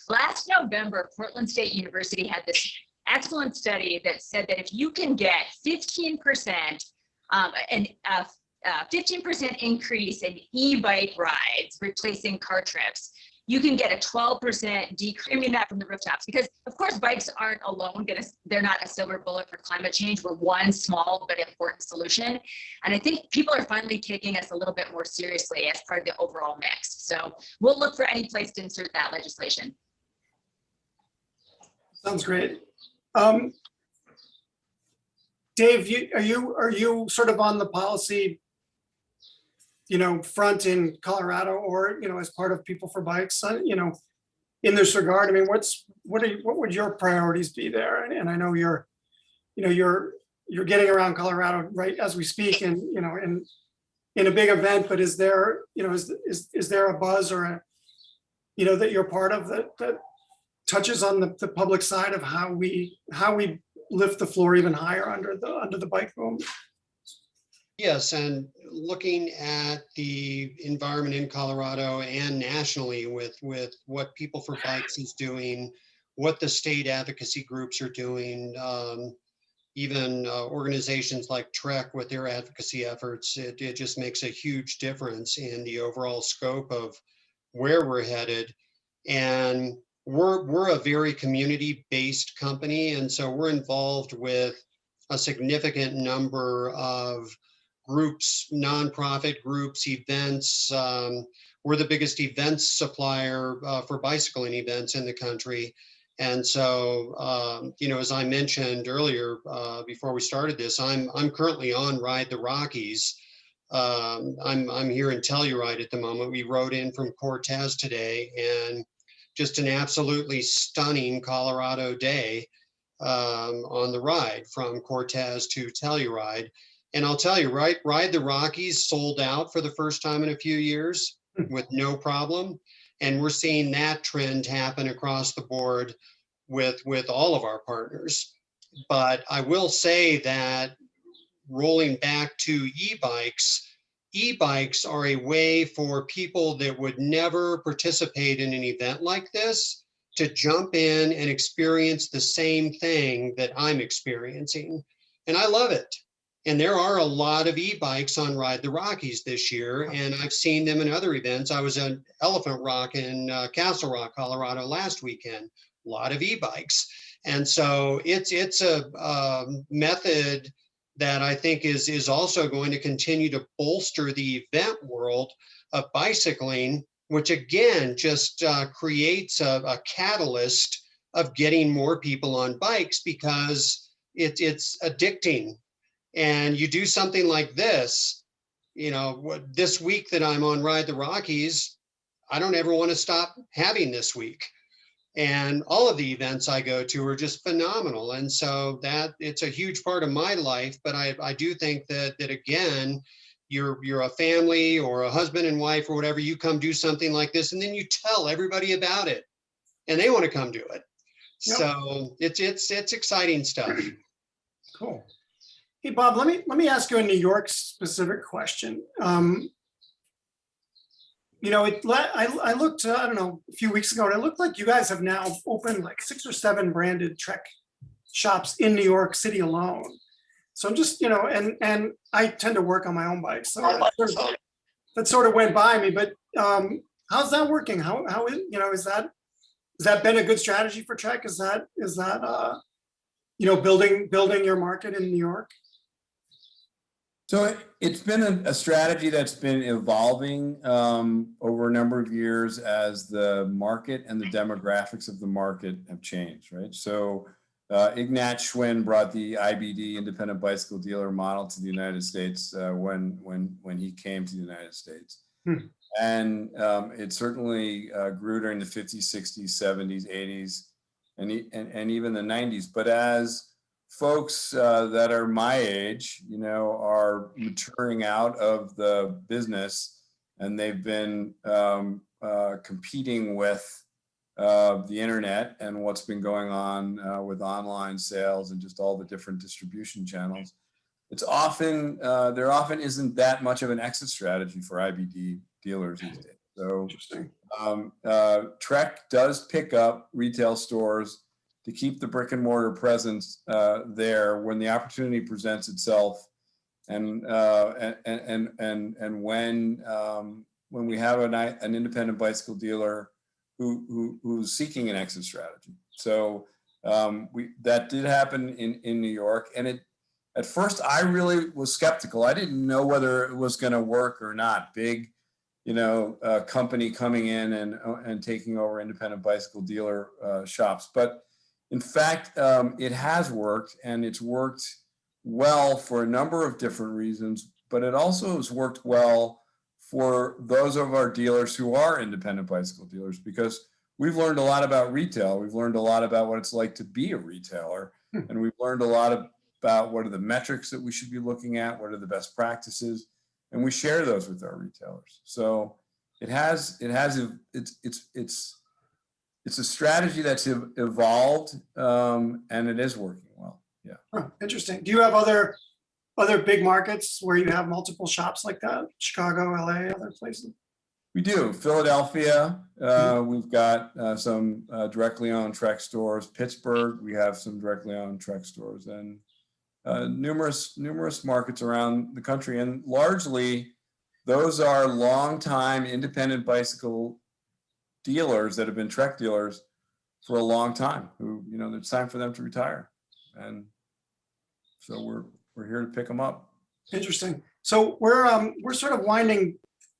Speaker 6: Last November, Portland State University had this excellent study that said that if you can get 15% and 15% increase in e-bike rides replacing car trips, you can get a 12% decrease that from the rooftops, because of course bikes aren't alone. They're not a silver bullet for climate change. We're one small but important solution. And I think people are finally taking us a little bit more seriously as part of the overall mix. So we'll look for any place to insert that legislation.
Speaker 2: Sounds great. Dave, are you sort of on the policy, you know, front in Colorado, or, you know, as part of People for Bikes, you know, in this regard? I mean, what would your priorities be there? And I know you're getting around Colorado right as we speak, and, you know, in a big event, but is there, you know, is there a buzz or a, you know, that you're part of that touches on the public side of how we lift the floor even higher under the bike boom?
Speaker 5: Yes, and looking at the environment in Colorado and nationally with what People for Bikes is doing, what the state advocacy groups are doing, even organizations like Trek with their advocacy efforts, it just makes a huge difference in the overall scope of where we're headed. And we're a very community-based company, and so we're involved with a significant number of groups, nonprofit groups, events. We're the biggest events supplier for bicycling events in the country. And so, you know, as I mentioned earlier, before we started this, I'm currently on Ride the Rockies. I'm here in Telluride at the moment. We rode in from Cortez today, and just an absolutely stunning Colorado day on the ride from Cortez to Telluride. And I'll tell you, Ride the Rockies sold out for the first time in a few years with no problem. And we're seeing that trend happen across the board with all of our partners. But I will say that rolling back to e-bikes are a way for people that would never participate in an event like this to jump in and experience the same thing that I'm experiencing. And I love it. And there are a lot of e-bikes on Ride the Rockies this year, and I've seen them in other events. I was at Elephant Rock in Castle Rock, Colorado last weekend. A lot of e-bikes, and so it's a method that I think is also going to continue to bolster the event world of bicycling, which again just creates a catalyst of getting more people on bikes because it's addicting. And you do something like this, this week that I'm on Ride the Rockies, I don't ever want to stop having this week. And all of the events I go to are just phenomenal. And so that it's a huge part of my life. But I do think that again, you're a family or a husband and wife or whatever, you come do something like this, and then you tell everybody about it and they want to come do it.
Speaker 2: Yep.
Speaker 5: So it's exciting stuff.
Speaker 2: Cool. Hey, Bob, let me ask you a New York specific question. I looked, I don't know, a few weeks ago, and it looked like you guys have now opened like 6 or 7 branded Trek shops in New York City alone. So I'm just, and I tend to work on my own bike, so that sort of went by me. But how's that working? How is, has that been a good strategy for Trek? Is that building your market in New York?
Speaker 4: So it's been a strategy that's been evolving over a number of years as the market and the demographics of the market have changed, right? So Ignat Schwinn brought the IBD, independent bicycle dealer model, to the United States when he came to the United States. And it certainly grew during the 50s, 60s, 70s, 80s, and even the 90s. But as folks that are my age, are maturing out of the business, and they've been competing with the internet and what's been going on with online sales and just all the different distribution channels. There often isn't that much of an exit strategy for IBD dealers these days. So Trek does pick up retail stores to keep the brick and mortar presence there when the opportunity presents itself, and when we have an independent bicycle dealer who's seeking an exit strategy. So that did happen in New York, and at first I really was skeptical. I didn't know whether it was going to work or not. Big, company coming in and taking over independent bicycle dealer shops, but in fact, it has worked, and it's worked well for a number of different reasons, but it also has worked well for those of our dealers who are independent bicycle dealers, because we've learned a lot about retail. We've learned a lot about what it's like to be a retailer, and we've learned a lot about what are the metrics that we should be looking at, what are the best practices, and we share those with our retailers. So it's a strategy that's evolved, and it is working well. Yeah.
Speaker 2: Oh, interesting. Do you have other big markets where you have multiple shops like that? Chicago, LA, other places?
Speaker 4: We do. Philadelphia, we've got some directly owned Trek stores. Pittsburgh, we have some directly owned Trek stores, and numerous markets around the country. And largely, those are longtime independent bicycle dealers that have been Trek dealers for a long time, who, it's time for them to retire. And so we're here to pick them up.
Speaker 2: Interesting. So we're sort of winding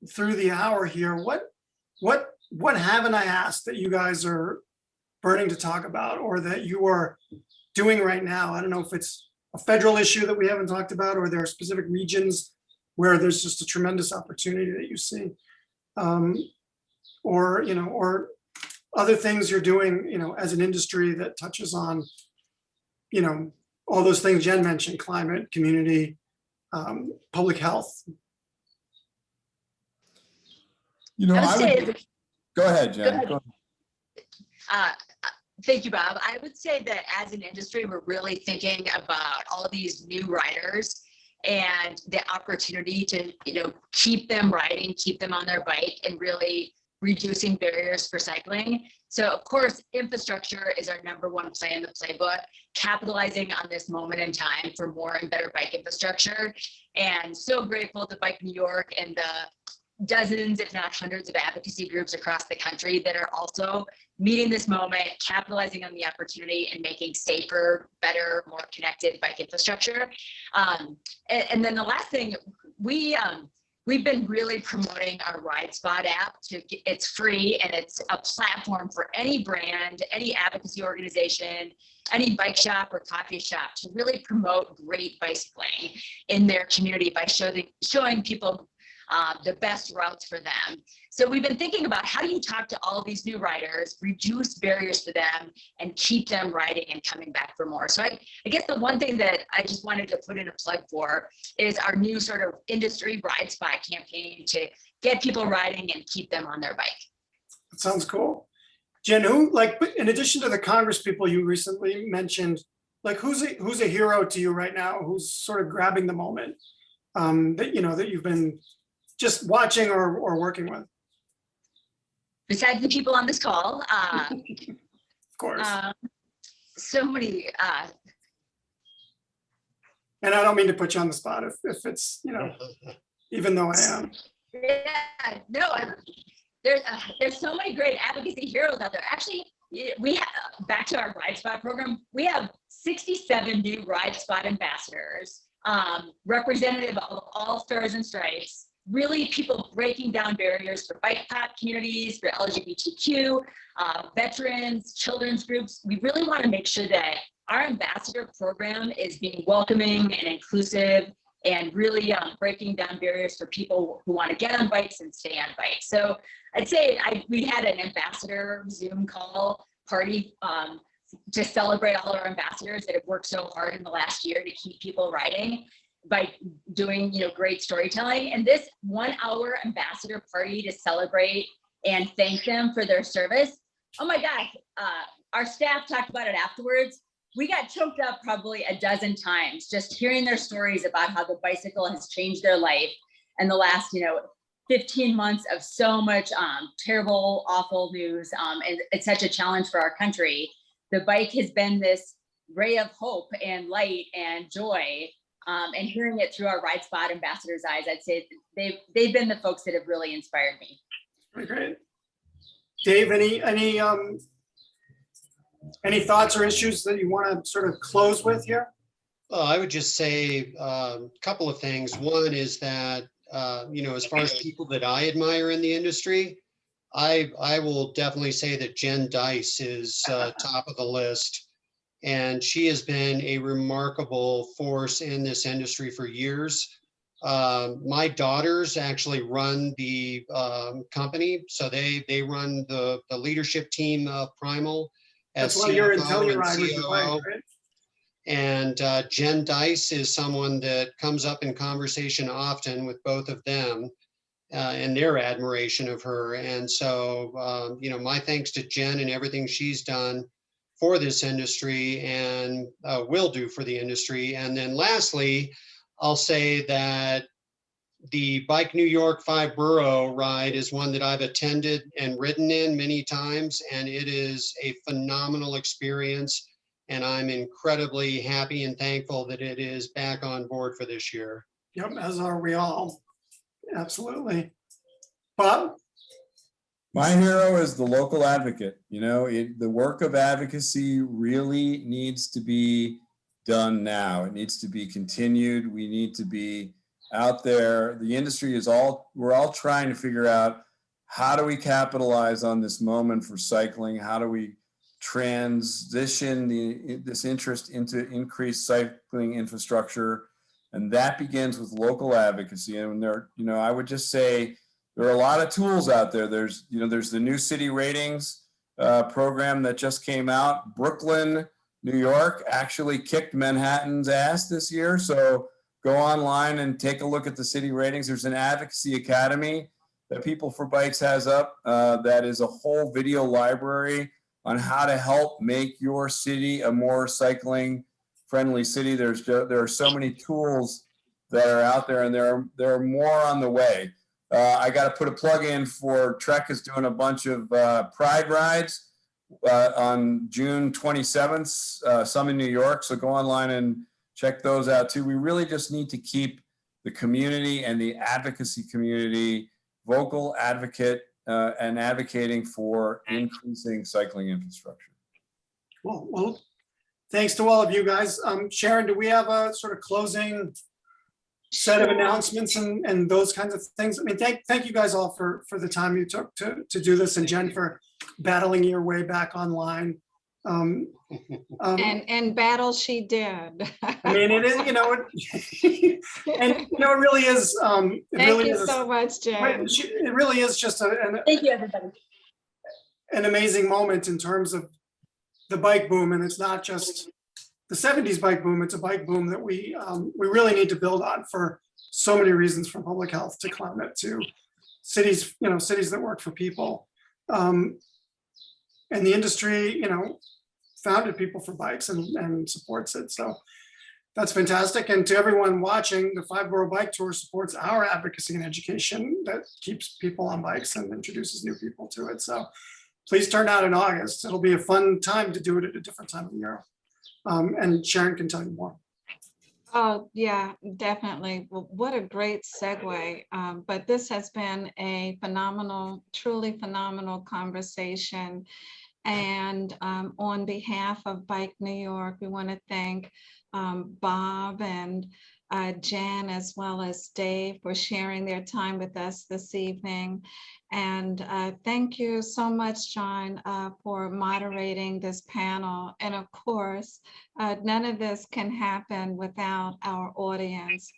Speaker 2: through the hour here. What haven't I asked that you guys are burning to talk about, or that you are doing right now? I don't know if it's a federal issue that we haven't talked about, or there are specific regions where there's just a tremendous opportunity that you see. Or other things you're doing, as an industry that touches on, all those things Jenn mentioned: climate, community, public health.
Speaker 4: Go ahead, Jenn. Go ahead.
Speaker 6: Thank you, Bob. I would say that as an industry, we're really thinking about all of these new riders and the opportunity to, keep them riding, keep them on their bike, and really reducing barriers for cycling. So of course, infrastructure is our number one play in the playbook, capitalizing on this moment in time for more and better bike infrastructure. And so grateful to Bike New York and the dozens, if not hundreds of advocacy groups across the country that are also meeting this moment, capitalizing on the opportunity and making safer, better, more connected bike infrastructure. And then the last thing, we've been really promoting our Ride Spot app. It's free and it's a platform for any brand, any advocacy organization, any bike shop or coffee shop to really promote great bicycling in their community by showing people the best routes for them. So we've been thinking about how do you talk to all these new riders, reduce barriers for them, and keep them riding and coming back for more. So I guess the one thing that I just wanted to put in a plug for is our new sort of industry Ride Spot campaign to get people riding and keep them on their bike.
Speaker 2: That sounds cool. Jen, who, like, in addition to the Congress people you recently mentioned, like who's a hero to you right now? Who's sort of grabbing the moment that that you've been just watching or working with?
Speaker 6: Besides the people on this call,
Speaker 2: Of course.
Speaker 6: so many.
Speaker 2: And I don't mean to put you on the spot if it's, even though I am.
Speaker 6: Yeah, no, there's so many great advocacy heroes out there. Actually, we have, back to our Ride Spot program, we have 67 new Ride Spot ambassadors, representative of all stars and stripes, really people breaking down barriers for bike path communities, for LGBTQ, veterans, children's groups. We really want to make sure that our ambassador program is being welcoming and inclusive and really breaking down barriers for people who want to get on bikes and stay on bikes. So I'd say we had an ambassador Zoom call party to celebrate all our ambassadors that have worked so hard in the last year to keep people riding by doing great storytelling. And this 1 hour ambassador party to celebrate and thank them for their service. Oh my gosh, our staff talked about it afterwards. We got choked up probably a dozen times just hearing their stories about how the bicycle has changed their life and the last 15 months of so much terrible, awful news. And it's such a challenge for our country. The bike has been this ray of hope and light and joy. And hearing it through our Ride Spot ambassadors' eyes, I'd say they've been the folks that have really inspired me.
Speaker 2: Very great. Dave, any thoughts or issues that you want to sort of close with here?
Speaker 5: I would just say a couple of things. One is that, as far as people that I admire in the industry, I will definitely say that Jenn Dice is top of the list. And she has been a remarkable force in this industry for years. My daughters actually run the company. So they run the leadership team of Primal.
Speaker 2: That's why you're in Telluride with your
Speaker 5: COO.
Speaker 2: wife, right?
Speaker 5: And Jenn Dice is someone that comes up in conversation often with both of them and their admiration of her. And so, my thanks to Jenn and everything she's done for this industry and will do for the industry. And then lastly, I'll say that the Bike New York 5-borough ride is one that I've attended and ridden in many times, and it is a phenomenal experience. And I'm incredibly happy and thankful that it is back on board for this year.
Speaker 2: Yep, as are we all. Absolutely. Bob?
Speaker 4: My hero is the local advocate. The work of advocacy really needs to be done now. It needs to be continued. We need to be out there. The industry we're all trying to figure out, how do we capitalize on this moment for cycling? How do we transition this interest into increased cycling infrastructure? And that begins with local advocacy. And I would just say, there are a lot of tools out there. There's the new city ratings program that just came out. Brooklyn, New York actually kicked Manhattan's ass this year. So go online and take a look at the city ratings. There's an advocacy academy that People for Bikes has up that is a whole video library on how to help make your city a more cycling friendly city. There are so many tools that are out there, and there are more on the way. I got to put a plug in for Trek is doing a bunch of Pride rides on June 27th, some in New York. So go online and check those out too. We really just need to keep the community and the advocacy community vocal, advocate, and advocating for increasing cycling infrastructure.
Speaker 2: Well, thanks to all of you guys. Sharon, do we have a sort of closing set of announcements and those kinds of things? I mean, thank you guys all for the time you took to do this, and Jen for battling your way back online.
Speaker 1: And battle she did.
Speaker 2: I mean, it is, and it really is.
Speaker 1: Thank you so much, Jen.
Speaker 2: It really is just
Speaker 6: Thank you, everybody.
Speaker 2: an amazing moment in terms of the bike boom, and it's not just the 70s bike boom. It's a bike boom that we really need to build on for so many reasons, from public health to climate to cities, cities that work for people. And the industry, founded People for Bikes and supports it. So that's fantastic. And to everyone watching, the 5-Borough Bike Tour supports our advocacy and education that keeps people on bikes and introduces new people to it. So please turn out in August. It'll be a fun time to do it at a different time of the year. And Sharon can tell you more.
Speaker 1: Oh, yeah, definitely. Well, what a great segue. But this has been a phenomenal, truly phenomenal conversation. And on behalf of Bike New York, we want to thank Bob and Jen, as well as Dave, for sharing their time with us this evening. And thank you so much, John, for moderating this panel. And of course, none of this can happen without our audience.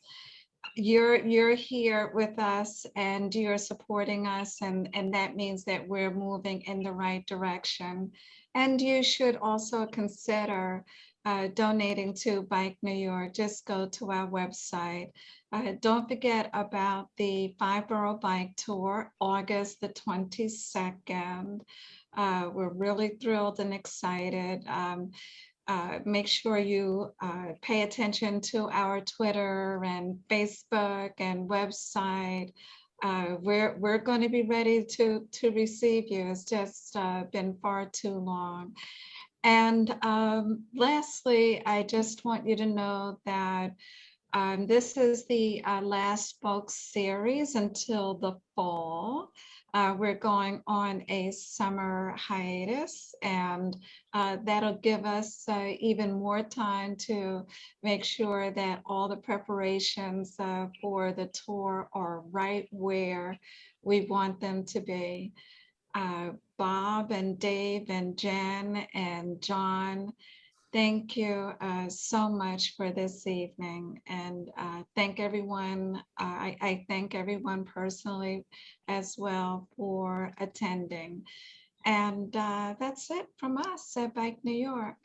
Speaker 1: You're here with us and you're supporting us, and that means that we're moving in the right direction. And you should also consider donating to Bike New York. Just go to our website. Don't forget about the 5-Borough Bike Tour, August the 22nd. We're really thrilled and excited. Make sure you pay attention to our Twitter and Facebook and website. We're going to be ready to receive you. It's just been far too long. And lastly, I just want you to know that this is the Last Spoke series until the fall. We're going on a summer hiatus, and that'll give us even more time to make sure that all the preparations for the tour are right where we want them to be. Bob and Dave and Jen and John, thank you so much for this evening, and thank everyone. I thank everyone personally as well for attending. And that's it from us at Bike New York.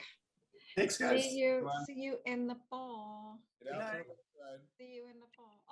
Speaker 2: Thanks, guys.
Speaker 1: See you in the fall.
Speaker 4: Get out for a bike ride.
Speaker 1: See you in the fall.